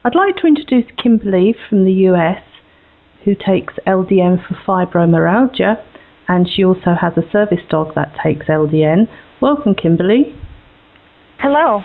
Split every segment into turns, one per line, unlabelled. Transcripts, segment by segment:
I'd like to introduce Kimberly from the US, who takes LDN for fibromyalgia, and she also has a service dog that takes LDN. Welcome, Kimberly.
Hello.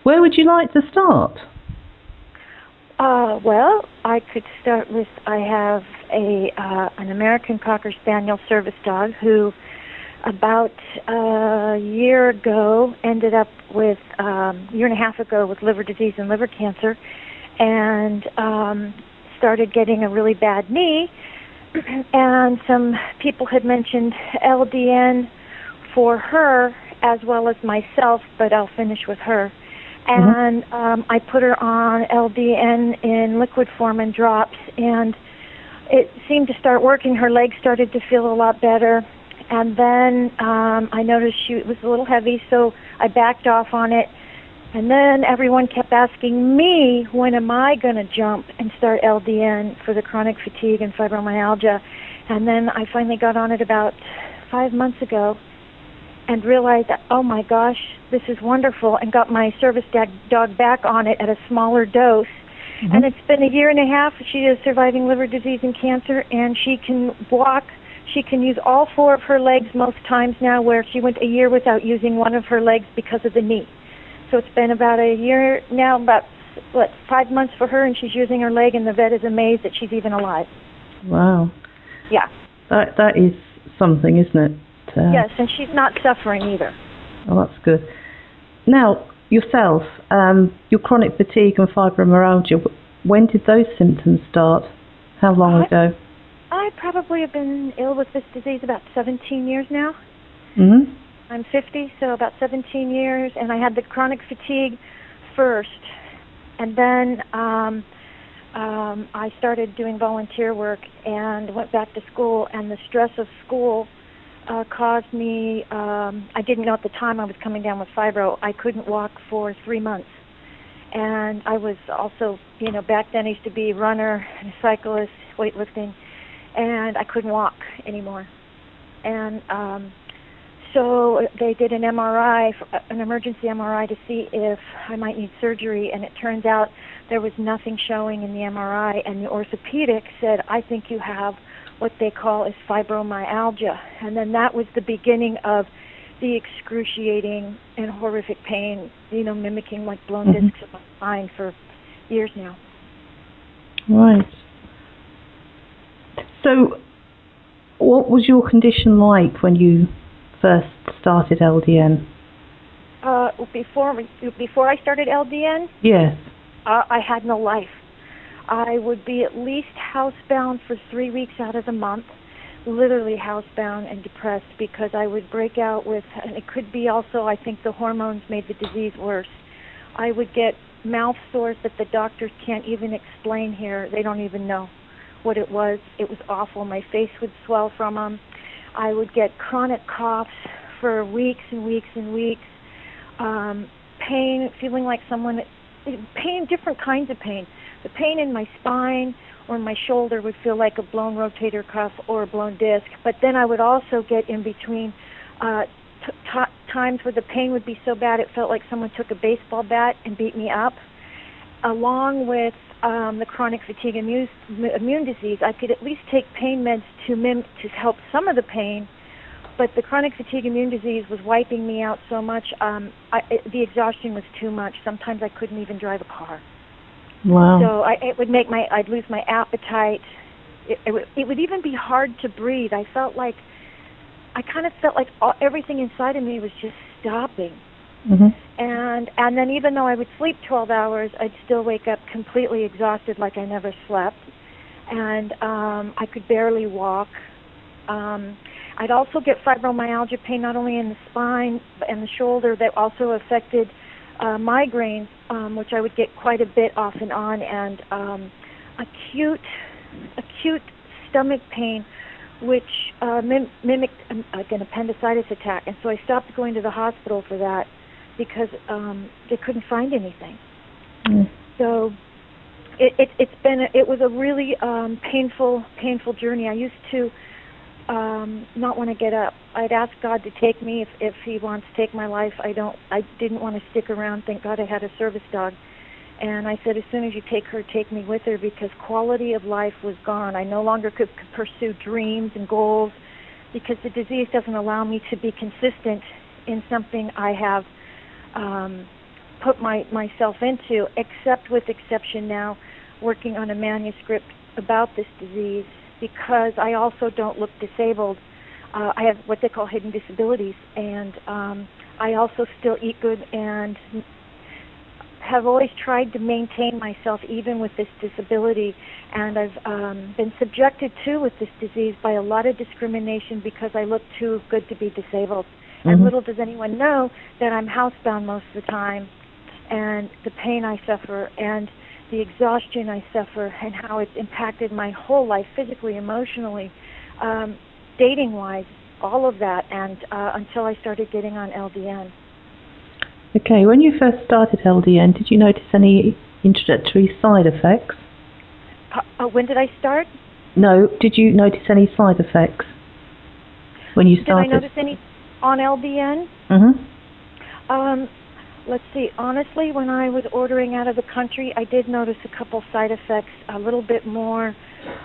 Where would you like to start?
Well, I could start with, I have an American Cocker Spaniel service dog who about a year ago ended up with, year and a half ago with liver disease and liver cancer, and started getting a really bad knee, and some people had mentioned LDN for her as well as myself, but I'll finish with her. And I put her on LDN in liquid form and drops, and it seemed to start working. Her legs started to feel a lot better, and then I noticed she was a little heavy, so I backed off on it. And then everyone kept asking me, when am I going to jump and start LDN for the chronic fatigue and fibromyalgia? And then I finally got on it about 5 months ago and realized that, oh my gosh, this is wonderful, and got my service dog back on it at a smaller dose. And it's been a year and a half. She is surviving liver disease and cancer, and she can walk. She can use all 4 of her legs most times now, where she went a year without using one of her legs because of the knee. So it's been about a year now, about, 5 months for her, and she's using her leg, and the vet is amazed that she's even alive.
Wow.
Yeah.
That is something, isn't it?
Yes, and she's not suffering either.
Oh, that's good. Now, yourself, your chronic fatigue and fibromyalgia, when did those symptoms start? How long ago?
I probably have been ill with this disease about 17 years now. I'm 50, so about 17 years, and I had the chronic fatigue first, and then I started doing volunteer work and went back to school, and the stress of school caused me, I didn't know at the time I was coming down with fibro. I couldn't walk for 3 months. And I was also, back then I used to be a runner, a cyclist, weightlifting, and I couldn't walk anymore. And so they did an MRI, an emergency MRI, to see if I might need surgery, and it turns out there was nothing showing in the MRI, and the orthopedic said, I think you have what they call is fibromyalgia. And then that was the beginning of the excruciating and horrific pain, mimicking like blown discs of my spine for years now.
Right. So what was your condition like when you first started LDN?
Before I started LDN?
Yes.
I had no life. I would be at least housebound for 3 weeks out of the month, literally housebound and depressed, because I would break out with, and it could be also, I think the hormones made the disease worse. I would get mouth sores that the doctors can't even explain here. They don't even know what it was. It was awful. My face would swell from them. I would get chronic coughs for weeks and weeks and weeks. Pain, feeling like pain, different kinds of pain. The pain in my spine or my shoulder would feel like a blown rotator cuff or a blown disc, but then I would also get in between times where the pain would be so bad it felt like someone took a baseball bat and beat me up. Along with the chronic fatigue immune disease, I could at least take pain meds to help some of the pain, but the chronic fatigue immune disease was wiping me out so much, the exhaustion was too much. Sometimes I couldn't even drive a car.
Wow.
So it would make I'd lose my appetite. It would even be hard to breathe. I kind of felt like everything inside of me was just stopping. And then even though I would sleep 12 hours, I'd still wake up completely exhausted, like I never slept. And I could barely walk. I'd also get fibromyalgia pain not only in the spine and the shoulder, that also affected migraines, which I would get quite a bit off and on, and acute stomach pain, which mimicked an appendicitis attack. And so I stopped going to the hospital for that because they couldn't find anything. So it was a really painful journey. I used to not want to get up. I'd ask God to take me if He wants to take my life. I didn't want to stick around. Thank God I had a service dog, And I said, as soon as you take her, take me with her, because quality of life was gone. I no longer could pursue dreams and goals because the disease doesn't allow me to be consistent in something I have put myself into, except with exception now, working on a manuscript about this disease, because I also don't look disabled. I have what they call hidden disabilities, and I also still eat good and have always tried to maintain myself even with this disability. And I've been subjected to with this disease by a lot of discrimination because I look too good to be disabled. Mm-hmm. And little does anyone know that I'm housebound most of the time, and the pain I suffer and the exhaustion I suffer, and how it's impacted my whole life, physically, emotionally, dating-wise, all of that, and until I started getting on LDN.
Okay, when you first started LDN, did you notice any introductory side effects?
When did I start?
No, did you notice any side effects when you started?
Did I notice any on LDN?
Mm-hmm.
Let's see, honestly, when I was ordering out of the country, I did notice a couple side effects, a little bit more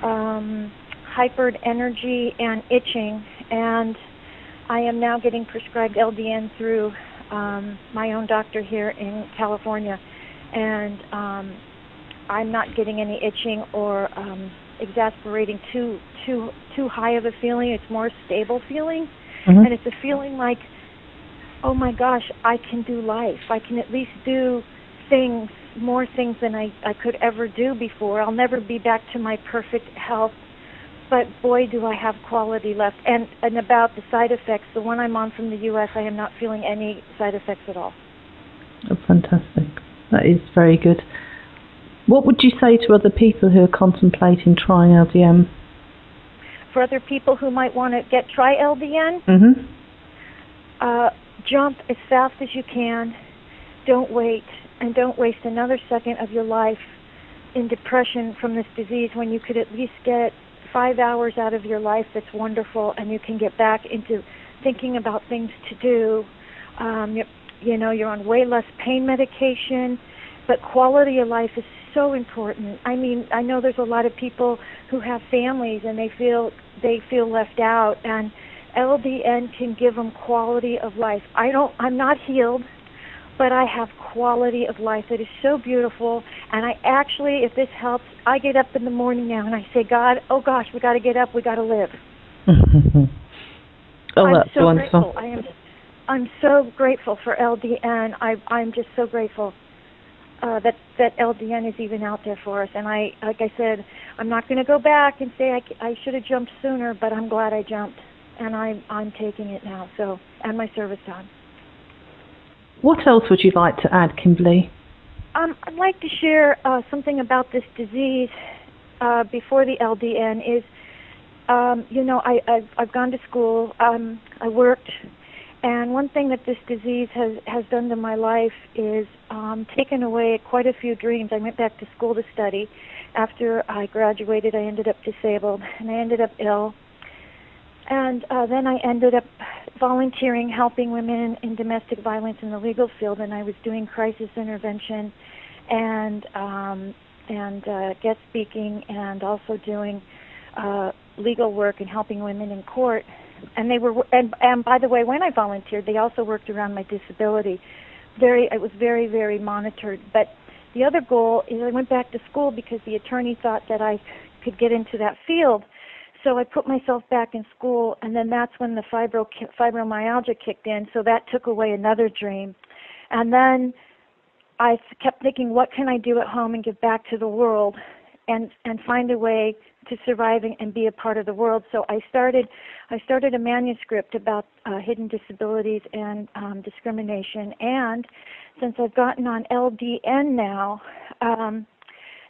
hypered energy and itching, and I am now getting prescribed LDN through my own doctor here in California, and I'm not getting any itching or exasperating too high of a feeling. It's more stable feeling, mm-hmm. and it's a feeling like, oh my gosh, I can do life. I can at least do things, more things than I could ever do before. I'll never be back to my perfect health, but boy, do I have quality left. And about the side effects, the one I'm on from the U.S., I am not feeling any side effects at all.
Oh, fantastic. That is very good. What would you say to other people who are contemplating trying LDN?
For other people who might want to try LDN?
Mm-hmm.
Jump as fast as you can. Don't wait, and don't waste another second of your life in depression from this disease when you could at least get 5 hours out of your life. That's wonderful, and you can get back into thinking about things to do. You're on way less pain medication, but quality of life is so important. I mean, I know there's a lot of people who have families and they feel left out, and LDN can give them quality of life. I'm not healed, but I have quality of life that is so beautiful. And I actually, if this helps, I get up in the morning now and I say, God, oh gosh, we got to get up, we got to live.
Oh, that's
so
wonderful.
Grateful. I'm so grateful for LDN. I'm just so grateful that LDN is even out there for us. And like I said, I'm not going to go back and say I should have jumped sooner, but I'm glad I jumped. And I'm taking it now, and my service dog.
What else would you like to add, Kimberly?
I'd like to share something about this disease before the LDN. I've gone to school, I worked, and one thing that this disease has done to my life is taken away quite a few dreams. I went back to school to study. After I graduated, I ended up disabled, and I ended up ill. And then I ended up volunteering, helping women in domestic violence in the legal field, and I was doing crisis intervention and guest speaking, and also doing legal work and helping women in court. And and by the way, when I volunteered, they also worked around my disability. It was very, very monitored. But the other goal is I went back to school because the attorney thought that I could get into that field. So I put myself back in school, and then that's when the fibromyalgia kicked in, so that took away another dream. And then I kept thinking, what can I do at home and give back to the world and find a way to survive and be a part of the world. So I started a manuscript about hidden disabilities and discrimination. And since I've gotten on LDN now,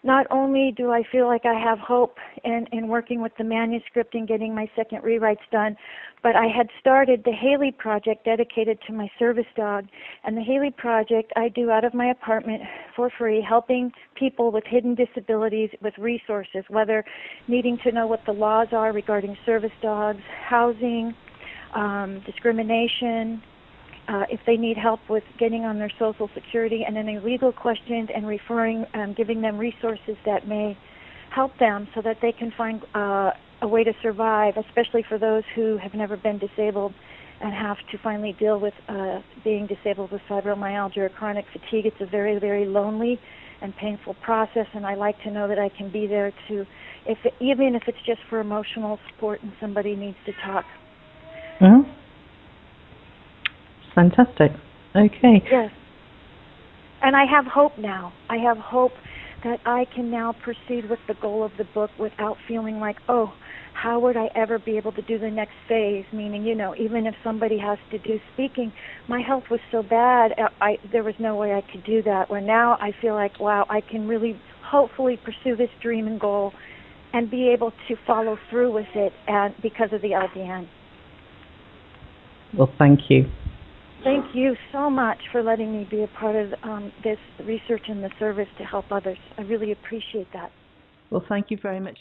not only do I feel like I have hope in working with the manuscript and getting my second rewrites done, but I had started the Haley Project dedicated to my service dog. And the Haley Project I do out of my apartment for free, helping people with hidden disabilities with resources, whether needing to know what the laws are regarding service dogs, housing, discrimination, if they need help with getting on their Social Security and any legal questions, and referring, giving them resources that may help them so that they can find a way to survive, especially for those who have never been disabled and have to finally deal with being disabled with fibromyalgia or chronic fatigue. It's a very, very lonely and painful process, and I like to know that I can be there to, even if it's just for emotional support and somebody needs to talk.
Mm-hmm. Fantastic. Okay.
Yes. And I have hope now. I have hope that I can now proceed with the goal of the book without feeling like, oh, how would I ever be able to do the next phase? Meaning, even if somebody has to do speaking, my health was so bad, there was no way I could do that. Where now I feel like, wow, I can really hopefully pursue this dream and goal and be able to follow through with it, and because of the LDN.
Well, thank you.
Thank you so much for letting me be a part of this research and the service to help others. I really appreciate that.
Well, thank you very much.